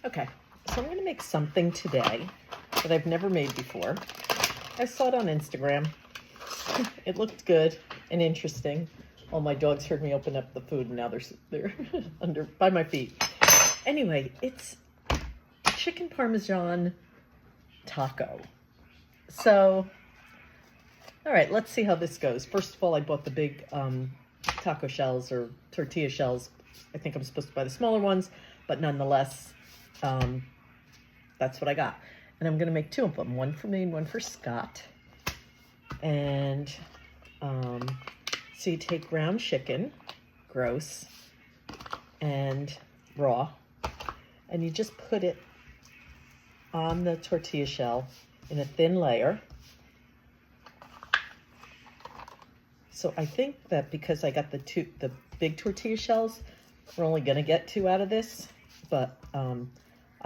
Okay, so I'm gonna make something today that I've never made before. I saw it on Instagram. It looked good and interesting. All my dogs heard me open up the food and now they're under by my feet. Anyway, it's chicken parmesan taco. So, all right, let's see how this goes. First of all, I bought the big taco shells or tortilla shells. I think I'm supposed to buy the smaller ones, but nonetheless, that's what I got. And I'm gonna make two of them, one for me and one for Scott. And so you take ground chicken, gross, and raw, and you just put it on the tortilla shell in a thin layer. So I think that because I got the big tortilla shells, we're only gonna get 2 out of this, but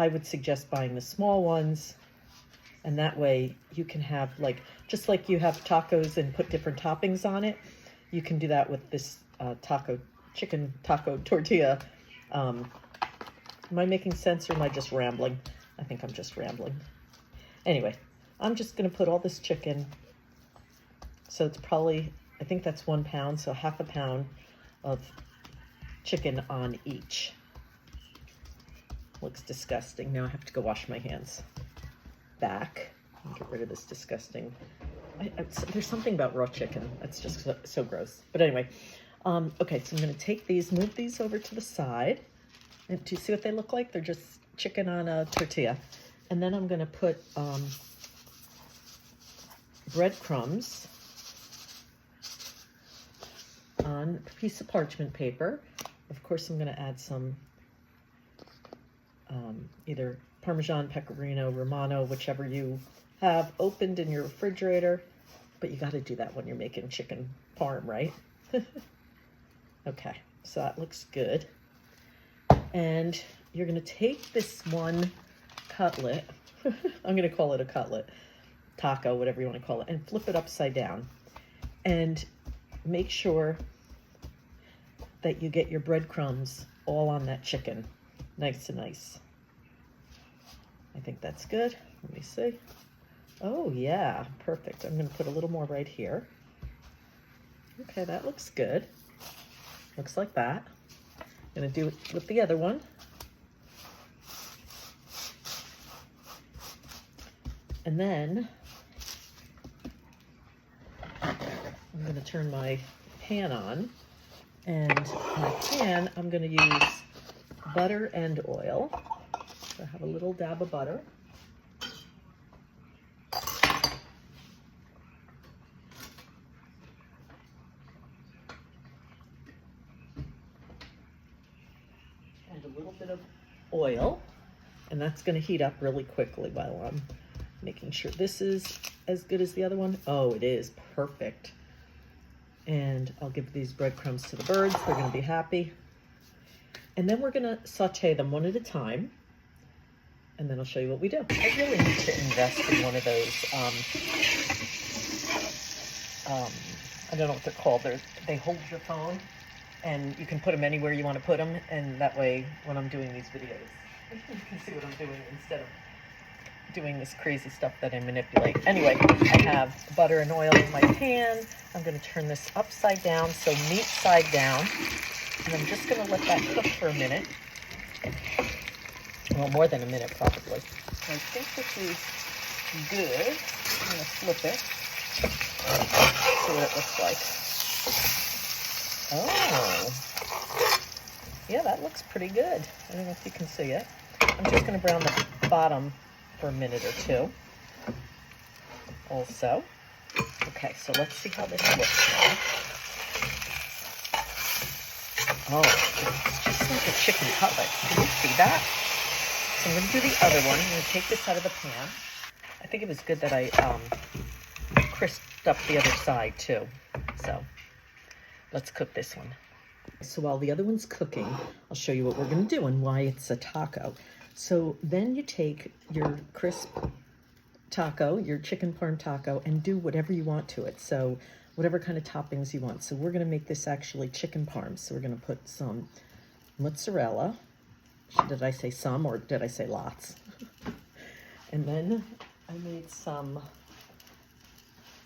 I would suggest buying the small ones, and that way you can have, like, just like you have tacos and put different toppings on it, you can do that with this chicken taco tortilla. Am I making sense or am I just rambling? I think I'm just rambling. Anyway, I'm just gonna put all this chicken, so it's probably, I think that's 1 pound, so half a pound of chicken on each. Looks disgusting. Now I have to go wash my hands. Back and get rid of this disgusting. There's something about raw chicken that's just so gross. But anyway, okay, so I'm gonna take these, move these over to the side. And do you see what they look like? They're just chicken on a tortilla. And then I'm gonna put breadcrumbs on a piece of parchment paper. Of course, I'm gonna add some either Parmesan, Pecorino, Romano, whichever you have opened in your refrigerator. But you gotta do that when you're making chicken parm, right? Okay, so that looks good. And you're gonna take this one cutlet, I'm gonna call it a cutlet, taco, whatever you wanna call it, and flip it upside down. And make sure that you get your breadcrumbs all on that chicken, nice and nice. I think that's good. Let me see. Oh yeah, perfect. I'm gonna put a little more right here. Okay, that looks good. Looks like that. I'm gonna do it with the other one. And then I'm gonna turn my pan on. And my pan, I'm gonna use butter and oil. So I have a little dab of butter. And a little bit of oil. And that's gonna heat up really quickly while I'm making sure this is as good as the other one. Oh, it is perfect. And I'll give these breadcrumbs to the birds. They're gonna be happy. And then we're gonna saute them one at a time. And then I'll show you what we do. I really need to invest in one of those, I don't know what they're called. They hold your phone and you can put them anywhere you want to put them. And that way, when I'm doing these videos, you can see what I'm doing instead of doing this crazy stuff that I manipulate. Anyway, I have butter and oil in my pan. I'm gonna turn this upside down, so meat side down. And I'm just gonna let that cook for a minute. Well, more than a minute, probably. I think this is good. I'm gonna flip it. See what it looks like. Oh. Yeah, that looks pretty good. I don't know if you can see it. I'm just gonna brown the bottom for a minute or two. Also. Okay, so let's see how this looks now. Oh, it's just like a chicken cutlet. Can you see that? So I'm going to do the other one. I'm going to take this out of the pan. I think it was good that I crisped up the other side too. So let's cook this one. So while the other one's cooking, I'll show you what we're going to do and why it's a taco. So then you take your crisp taco, your chicken parm taco, and do whatever you want to it. So whatever kind of toppings you want. So we're going to make this actually chicken parm. So we're going to put some mozzarella, Did I say some or did I say lots? And then I made some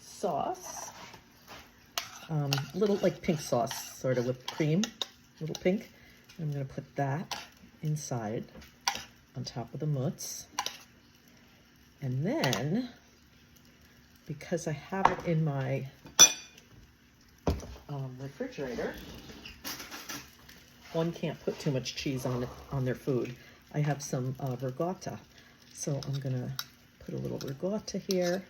sauce, little like pink sauce, sort of with cream, little pink. I'm gonna put that inside on top of the mousse. And then, because I have it in my refrigerator, one can't put too much cheese on it, on their food. I have some ricotta. So I'm gonna put a little ricotta here.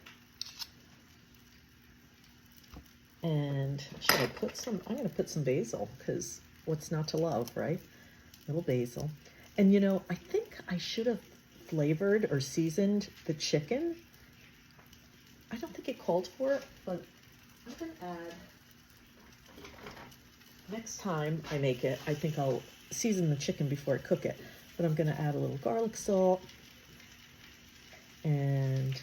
And should I put some, I'm gonna put some basil, because what's not to love, right? Little basil. And you know, I think I should have flavored or seasoned the chicken. I don't think it called for it, but I'm gonna add, next time I make it, I think I'll season the chicken before I cook it. But I'm gonna add a little garlic salt, and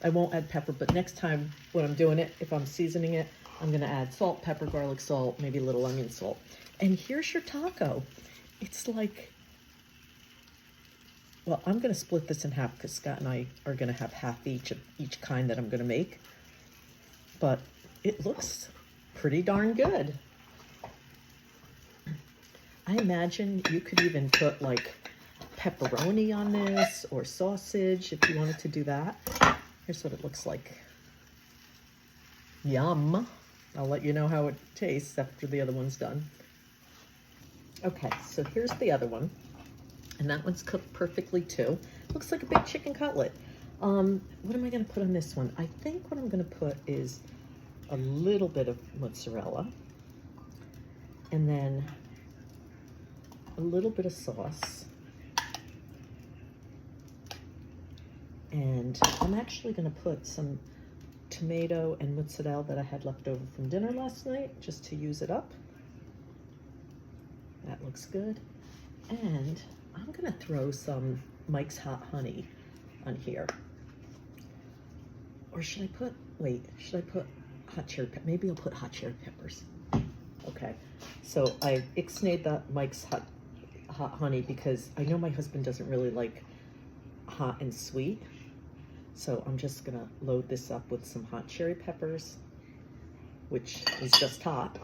I won't add pepper, but next time when I'm doing it, if I'm seasoning it, I'm gonna add salt, pepper, garlic salt, maybe a little onion salt. And here's your taco. It's like, well, I'm gonna split this in half because Scott and I are gonna have half each of each kind that I'm gonna make. But it looks pretty darn good. I imagine you could even put like pepperoni on this or sausage if you wanted to do that. Here's what it looks like. Yum. I'll let you know how it tastes after the other one's done. Okay, so here's the other one. And that one's cooked perfectly too. Looks like a big chicken cutlet. What am I gonna put on this one? I think what I'm gonna put is a little bit of mozzarella. And then a little bit of sauce. And I'm actually gonna put some tomato and mozzarella that I had left over from dinner last night, just to use it up. That looks good. And I'm gonna throw some Mike's Hot Honey on here. Or should I put, wait, should I put hot cherry pepper? Maybe I'll put hot cherry peppers. Okay, so I ixnayed the Mike's Hot Honey because I know my husband doesn't really like hot and sweet. So I'm just gonna load this up with some hot cherry peppers, which is just hot.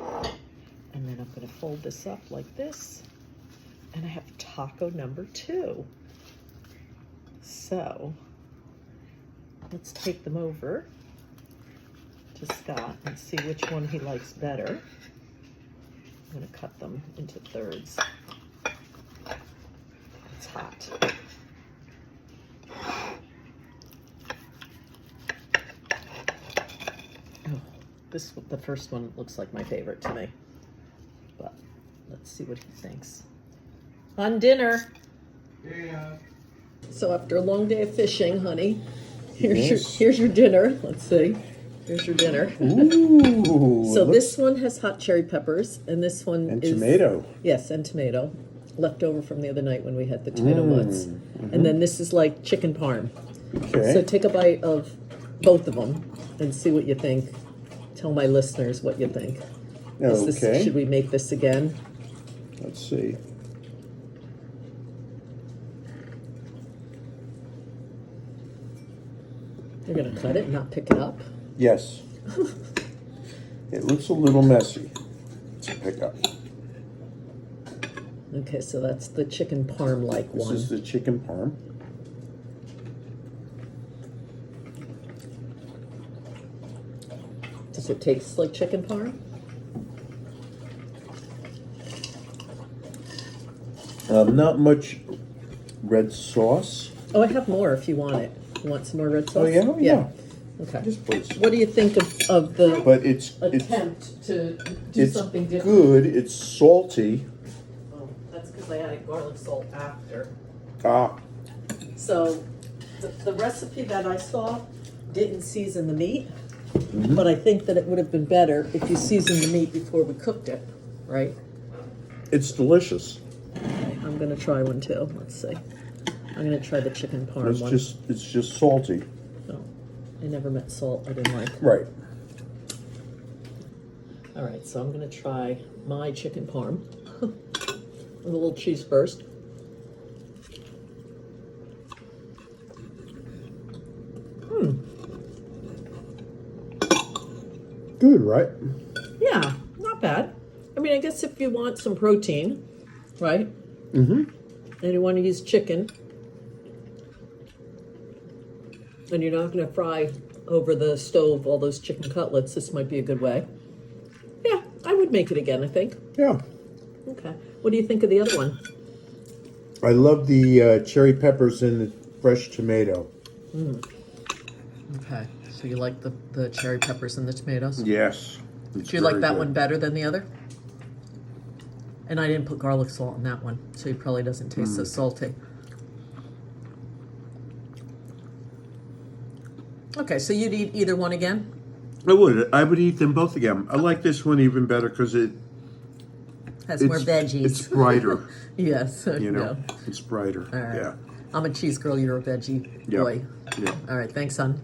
And then I'm gonna fold this up like this. And I have taco number 2. So let's take them over to Scott and see which one he likes better. I'm gonna cut them into thirds. It's hot. The first one looks like my favorite to me, but let's see what he thinks. On dinner. Yeah. So after a long day of fishing, honey, here's your dinner. Let's see. Here's your dinner. Ooh. So this one has hot cherry peppers, and this one and is tomato. Yes, and tomato, left over from the other night when we had the tomato mutts. And then this is like chicken parm. Okay. So take a bite of both of them and see what you think. Tell my listeners what you think. Okay. Should we make this again? Let's see. You're gonna cut it, not pick it up? Yes. It looks a little messy to pick up. Okay, so that's the chicken parm-like one. This is the chicken parm. Does it taste like chicken parm? Not much red sauce. Oh, I have more if you want it. You want some more red sauce? Oh yeah, yeah. Okay. Just please. What do you think of the But it's attempt to do something different? Good. It's salty. Oh, that's because I added garlic salt after. Ah. So the recipe that I saw didn't season the meat, but I think that it would have been better if you seasoned the meat before we cooked it, right? It's delicious. Okay, I'm gonna try one too. Let's see. I'm gonna try the chicken parm It's one. just salty. Oh, I never met salt I didn't like. Right. All right, so I'm gonna try my chicken parm with a little cheese first. good, right? Yeah, not bad. I mean, I guess if you want some protein, right? Mm-hmm. And you want to use chicken, and you're not going to fry over the stove all those chicken cutlets, this might be a good way. Yeah, I would make it again, I think. Yeah. Okay. What do you think of the other one? I love the cherry peppers and the fresh tomato. Okay. So you like the cherry peppers and the tomatoes? Yes. Do you like that one better than the other? And I didn't put garlic salt in that one, so it probably doesn't taste so salty. Okay, so you'd eat either one again? I would. I would eat them both again. I like this one even better because Has more veggies. It's brighter. Yes. You know, it's brighter. All right. Yeah. I'm a cheese girl, you're a veggie boy. Yeah. All right, thanks, son.